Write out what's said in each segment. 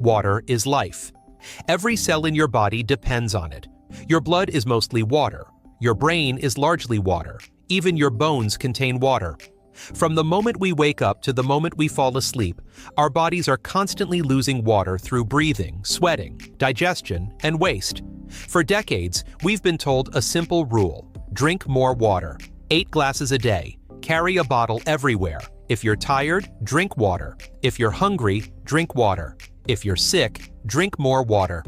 Water is life. Every cell in your body depends on it. Your blood is mostly water. Your brain is largely water. Even your bones contain water. From the moment we wake up to the moment we fall asleep, our bodies are constantly losing water through breathing, sweating, digestion, and waste. For decades, we've been told a simple rule: drink more water. 8 glasses a day. Carry a bottle everywhere. If you're tired, drink water. If you're hungry, drink water. If you're sick, drink more water.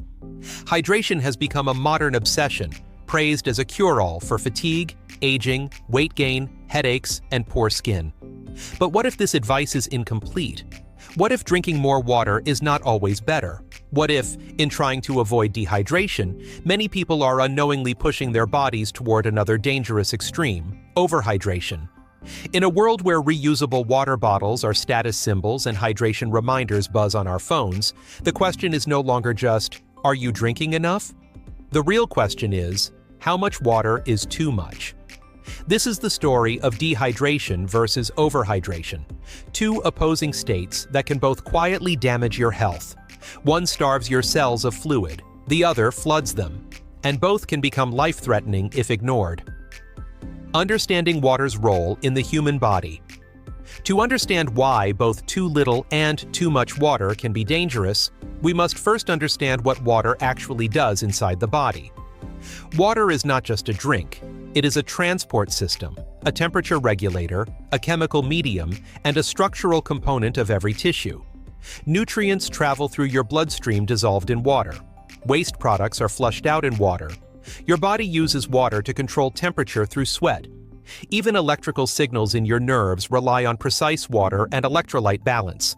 Hydration has become a modern obsession, praised as a cure-all for fatigue, aging, weight gain, headaches, and poor skin. But what if this advice is incomplete? What if drinking more water is not always better? What if, in trying to avoid dehydration, many people are unknowingly pushing their bodies toward another dangerous extreme: overhydration? In a world where reusable water bottles are status symbols and hydration reminders buzz on our phones, the question is no longer just, are you drinking enough? The real question is, how much water is too much? This is the story of dehydration versus overhydration, two opposing states that can both quietly damage your health. One starves your cells of fluid, the other floods them, and both can become life-threatening if ignored. Understanding water's role in the human body. To understand why both too little and too much water can be dangerous, we must first understand what water actually does inside the body. Water is not just a drink. It is a transport system, a temperature regulator, a chemical medium, and a structural component of every tissue. Nutrients travel through your bloodstream dissolved in water. Waste products are flushed out in water. Your body uses water to control temperature through sweat. Even electrical signals in your nerves rely on precise water and electrolyte balance.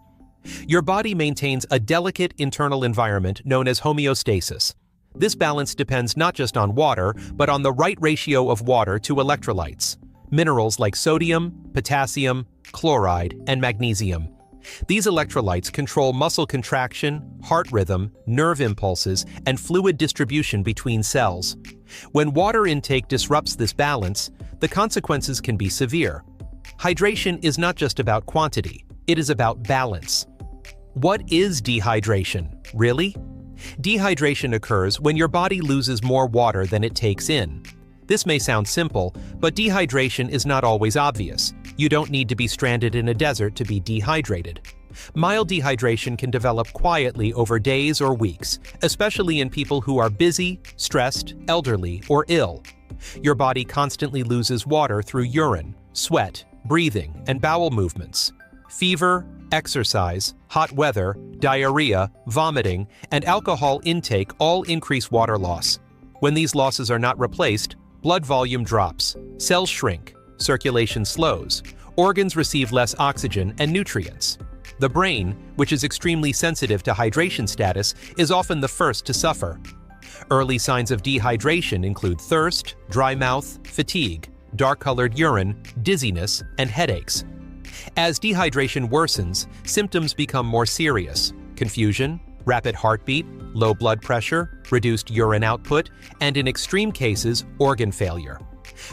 Your body maintains a delicate internal environment known as homeostasis. This balance depends not just on water, but on the right ratio of water to electrolytes, minerals like sodium, potassium, chloride, and magnesium. These electrolytes control muscle contraction, heart rhythm, nerve impulses, and fluid distribution between cells. When water intake disrupts this balance, the consequences can be severe. Hydration is not just about quantity, it is about balance. What is dehydration, really? Dehydration occurs when your body loses more water than it takes in. This may sound simple, but dehydration is not always obvious. You don't need to be stranded in a desert to be dehydrated. Mild dehydration can develop quietly over days or weeks, especially in people who are busy, stressed, elderly, or ill. Your body constantly loses water through urine, sweat, breathing, and bowel movements. Fever, exercise, hot weather, diarrhea, vomiting, and alcohol intake all increase water loss. When these losses are not replaced, blood volume drops, cells shrink, circulation slows, organs receive less oxygen and nutrients. The brain, which is extremely sensitive to hydration status, is often the first to suffer. Early signs of dehydration include thirst, dry mouth, fatigue, dark-colored urine, dizziness, and headaches. As dehydration worsens, symptoms become more serious: confusion, rapid heartbeat, low blood pressure, reduced urine output, and in extreme cases, organ failure.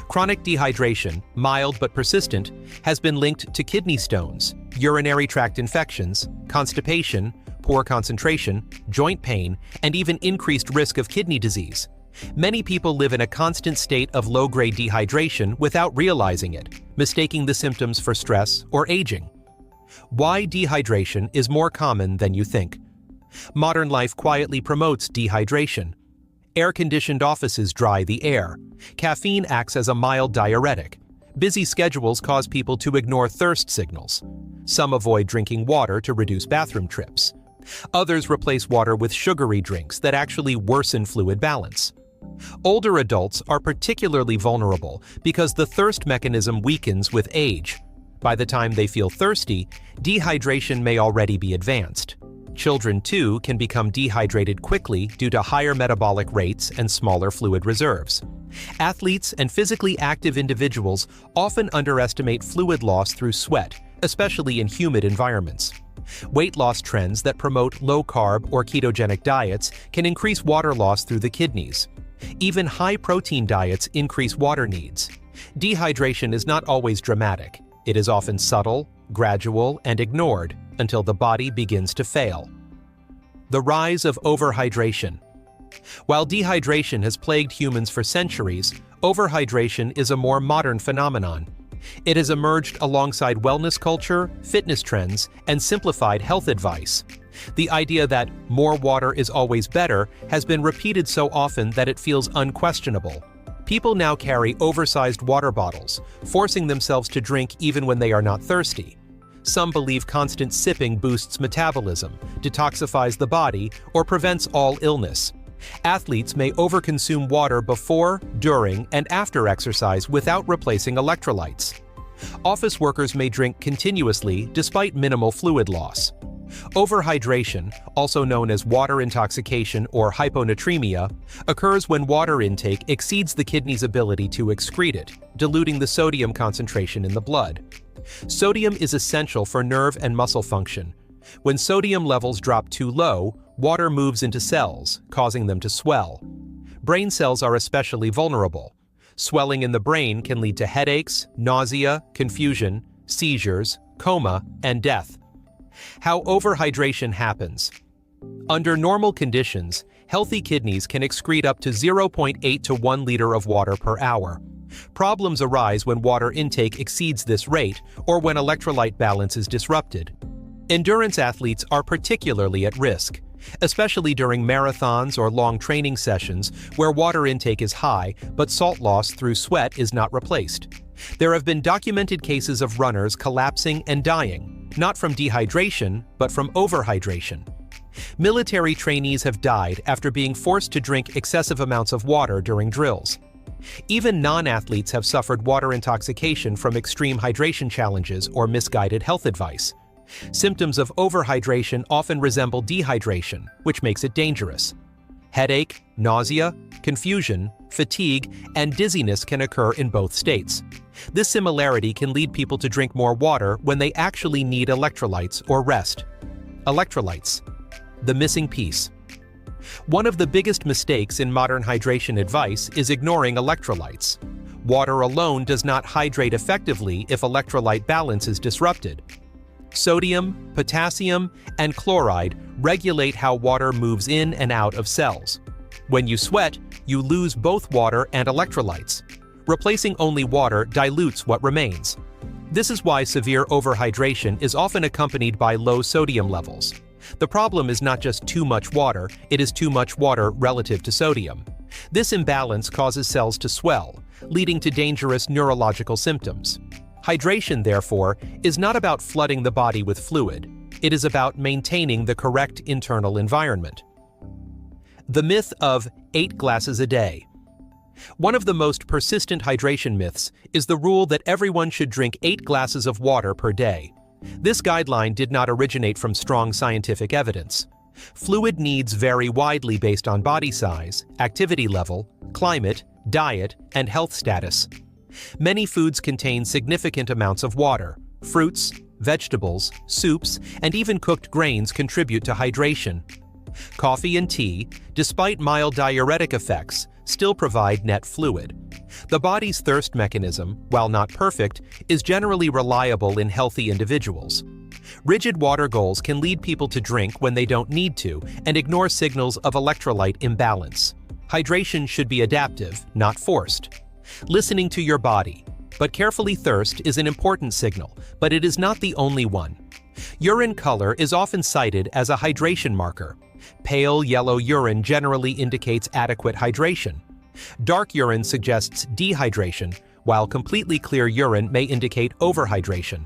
Chronic dehydration, mild but persistent, has been linked to kidney stones, urinary tract infections, constipation, poor concentration, joint pain, and even increased risk of kidney disease. Many people live in a constant state of low-grade dehydration without realizing it, mistaking the symptoms for stress or aging. Why dehydration is more common than you think. Modern life quietly promotes dehydration. Air-conditioned offices dry the air. Caffeine acts as a mild diuretic. Busy schedules cause people to ignore thirst signals. Some avoid drinking water to reduce bathroom trips. Others replace water with sugary drinks that actually worsen fluid balance. Older adults are particularly vulnerable because the thirst mechanism weakens with age. By the time they feel thirsty, dehydration may already be advanced. Children, too, can become dehydrated quickly due to higher metabolic rates and smaller fluid reserves. Athletes and physically active individuals often underestimate fluid loss through sweat, especially in humid environments. Weight loss trends that promote low-carb or ketogenic diets can increase water loss through the kidneys. Even high-protein diets increase water needs. Dehydration is not always dramatic. It is often subtle, gradual, and ignored until the body begins to fail. The rise of overhydration. While dehydration has plagued humans for centuries, overhydration is a more modern phenomenon. It has emerged alongside wellness culture, fitness trends, and simplified health advice. The idea that more water is always better has been repeated so often that it feels unquestionable. People now carry oversized water bottles, forcing themselves to drink even when they are not thirsty. Some believe constant sipping boosts metabolism, detoxifies the body, or prevents all illness. Athletes may overconsume water before, during, and after exercise without replacing electrolytes. Office workers may drink continuously despite minimal fluid loss. Overhydration, also known as water intoxication or hyponatremia, occurs when water intake exceeds the kidney's ability to excrete it, diluting the sodium concentration in the blood. Sodium is essential for nerve and muscle function. When sodium levels drop too low, water moves into cells, causing them to swell. Brain cells are especially vulnerable. Swelling in the brain can lead to headaches, nausea, confusion, seizures, coma, and death. How overhydration happens. Under normal conditions, healthy kidneys can excrete up to 0.8 to 1 liter of water per hour. Problems arise when water intake exceeds this rate or when electrolyte balance is disrupted. Endurance athletes are particularly at risk, especially during marathons or long training sessions where water intake is high but salt loss through sweat is not replaced. There have been documented cases of runners collapsing and dying, not from dehydration, but from overhydration. Military trainees have died after being forced to drink excessive amounts of water during drills. Even non-athletes have suffered water intoxication from extreme hydration challenges or misguided health advice. Symptoms of overhydration often resemble dehydration, which makes it dangerous. Headache, nausea, confusion, fatigue, and dizziness can occur in both states. This similarity can lead people to drink more water when they actually need electrolytes or rest. Electrolytes, the missing piece. One of the biggest mistakes in modern hydration advice is ignoring electrolytes. Water alone does not hydrate effectively if electrolyte balance is disrupted. Sodium, potassium, and chloride regulate how water moves in and out of cells. When you sweat, you lose both water and electrolytes. Replacing only water dilutes what remains. This is why severe overhydration is often accompanied by low sodium levels. The problem is not just too much water, it is too much water relative to sodium. This imbalance causes cells to swell, leading to dangerous neurological symptoms. Hydration, therefore, is not about flooding the body with fluid. It is about maintaining the correct internal environment. The myth of 8 glasses a day. One of the most persistent hydration myths is the rule that everyone should drink 8 glasses of water per day. This guideline did not originate from strong scientific evidence. Fluid needs vary widely based on body size, activity level, climate, diet, and health status. Many foods contain significant amounts of water. Fruits, vegetables, soups, and even cooked grains contribute to hydration. Coffee and tea, despite mild diuretic effects, still provide net fluid. The body's thirst mechanism, while not perfect, is generally reliable in healthy individuals. Rigid water goals can lead people to drink when they don't need to and ignore signals of electrolyte imbalance. Hydration should be adaptive, not forced. Listening to your body. But carefully, thirst is an important signal, but it is not the only one. Urine color is often cited as a hydration marker. Pale yellow urine generally indicates adequate hydration. Dark urine suggests dehydration, while completely clear urine may indicate overhydration.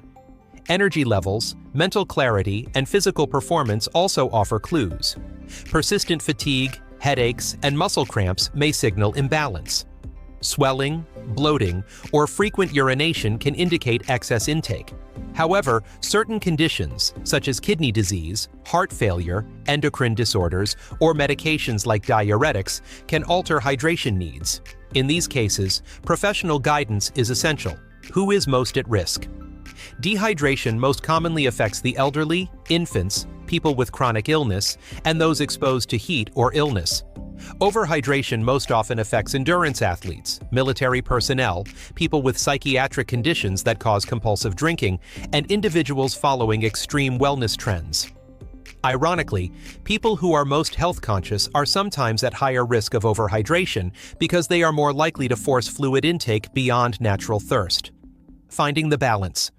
Energy levels, mental clarity, and physical performance also offer clues. Persistent fatigue, headaches, and muscle cramps may signal imbalance. Swelling, bloating, or frequent urination can indicate excess intake. However, certain conditions, such as kidney disease, heart failure, endocrine disorders, or medications like diuretics, can alter hydration needs. In these cases, professional guidance is essential. Who is most at risk? Dehydration most commonly affects the elderly, infants, people with chronic illness, and those exposed to heat or illness. Overhydration most often affects endurance athletes, military personnel, people with psychiatric conditions that cause compulsive drinking, and individuals following extreme wellness trends. Ironically, people who are most health conscious are sometimes at higher risk of overhydration because they are more likely to force fluid intake beyond natural thirst. Finding the balance.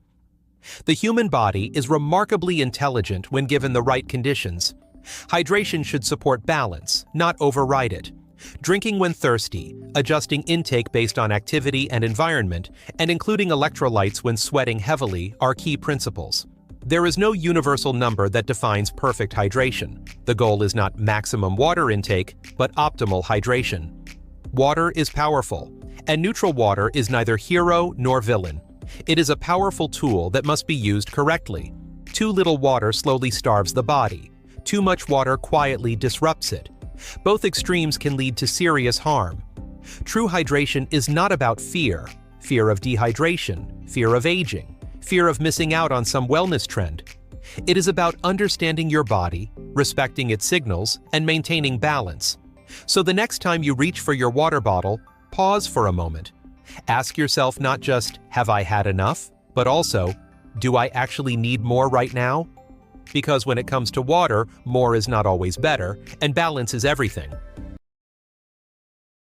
The human body is remarkably intelligent when given the right conditions. Hydration should support balance, not override it. Drinking when thirsty, adjusting intake based on activity and environment, and including electrolytes when sweating heavily are key principles. There is no universal number that defines perfect hydration. The goal is not maximum water intake, but optimal hydration. Water is powerful, and neutral water is neither hero nor villain. It is a powerful tool that must be used correctly. Too little water slowly starves the body. Too much water quietly disrupts it. Both extremes can lead to serious harm. True hydration is not about fear of dehydration, fear of aging, fear of missing out on some wellness trend. It is about understanding your body, respecting its signals, and maintaining balance. So the next time you reach for your water bottle, pause for a moment. Ask yourself not just, have I had enough, but also, do I actually need more right now? Because when it comes to water, more is not always better, and balance is everything.